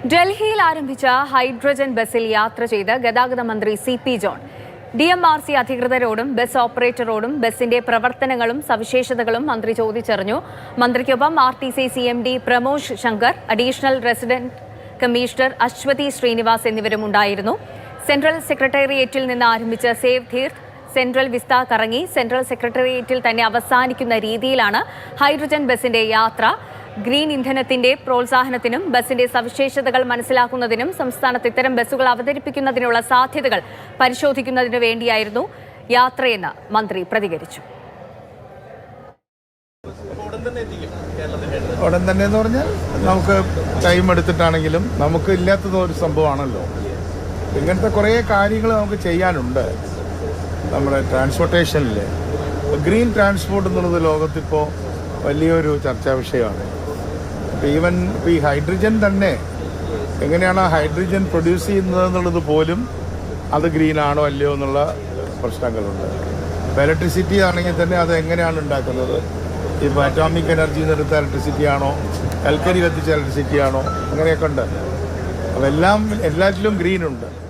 ഡൽഹിയിൽ ആരംഭിച്ച ഹൈഡ്രജൻ ബസ്സിൽ യാത്ര ചെയ്ത് ഗതാഗത മന്ത്രി CP ജോൺ DMRC അധികൃതരോടും ബസ് ഓപ്പറേറ്ററോടും ബസിന്റെ പ്രവർത്തനങ്ങളും സവിശേഷതകളും മന്ത്രി ചോദിച്ചറിഞ്ഞു. മന്ത്രിക്കൊപ്പം RTC CMD Pramosh Shankar, additional resident commissioner Aswathy Srinivas എന്നിവരും ഉണ്ടായിരുന്നു. സെൻട്രൽ സെക്രട്ടേറിയറ്റിൽ നിന്ന് ആരംഭിച്ച സേവ് തീർത്ത് സെൻട്രൽ വിസ്ത കറങ്ങി സെൻട്രൽ സെക്രട്ടേറിയറ്റിൽ തന്നെ അവസാനിക്കുന്ന രീതിയിലാണ് ഹൈഡ്രജൻ ബസിന്റെ യാത്ര. ഗ്രീൻ ഇന്ധനത്തിന്റെ പ്രോത്സാഹനത്തിനും ബസിന്റെ സവിശേഷതകൾ മനസ്സിലാക്കുന്നതിനും സംസ്ഥാനത്ത് ഇത്തരം ബസ്സുകൾ അവതരിപ്പിക്കുന്നതിനുള്ള സാധ്യതകൾ പരിശോധിക്കുന്നതിനു വേണ്ടിയായിരുന്നു യാത്രയെന്ന് മന്ത്രി പ്രതികരിച്ചു. ഉടൻ തന്നെ എന്ന് പറഞ്ഞാൽ നമുക്ക് ടൈം എടുത്തിട്ടാണെങ്കിലും നമുക്ക് ഇല്ലാത്തത് ഒരു സംഭവമാണല്ലോ. ഇങ്ങനത്തെ കുറേ കാര്യങ്ങൾ നമുക്ക് ചെയ്യാനുണ്ട് നമ്മുടെ ട്രാൻസ്പോർട്ടേഷനിൽ. ഗ്രീൻ ട്രാൻസ്പോർട്ട് എന്നുള്ളത് ലോകത്തിപ്പോൾ വലിയൊരു ചർച്ചാ വിഷയമാണ്. ഈവൻ ഈ ഹൈഡ്രജൻ തന്നെ എങ്ങനെയാണ് ഹൈഡ്രജൻ പ്രൊഡ്യൂസ് ചെയ്യുന്നത് എന്നുള്ളത് പോലും അത് ഗ്രീനാണോ അല്ലയോ എന്നുള്ള പ്രശ്നങ്ങളുണ്ട്. ഇപ്പോൾ ഇലക്ട്രിസിറ്റി ആണെങ്കിൽ തന്നെ അത് എങ്ങനെയാണ് ഉണ്ടാക്കുന്നത്? ഇപ്പോൾ അറ്റോമിക് എനർജി എടുത്ത ഇലക്ട്രിസിറ്റി ആണോ, കൽക്കരി കത്തിച്ച ഇലക്ട്രിസിറ്റി ആണോ, അങ്ങനെയൊക്കെ ഉണ്ട്. അപ്പോൾ എല്ലാറ്റിലും ഗ്രീൻ ഉണ്ട്.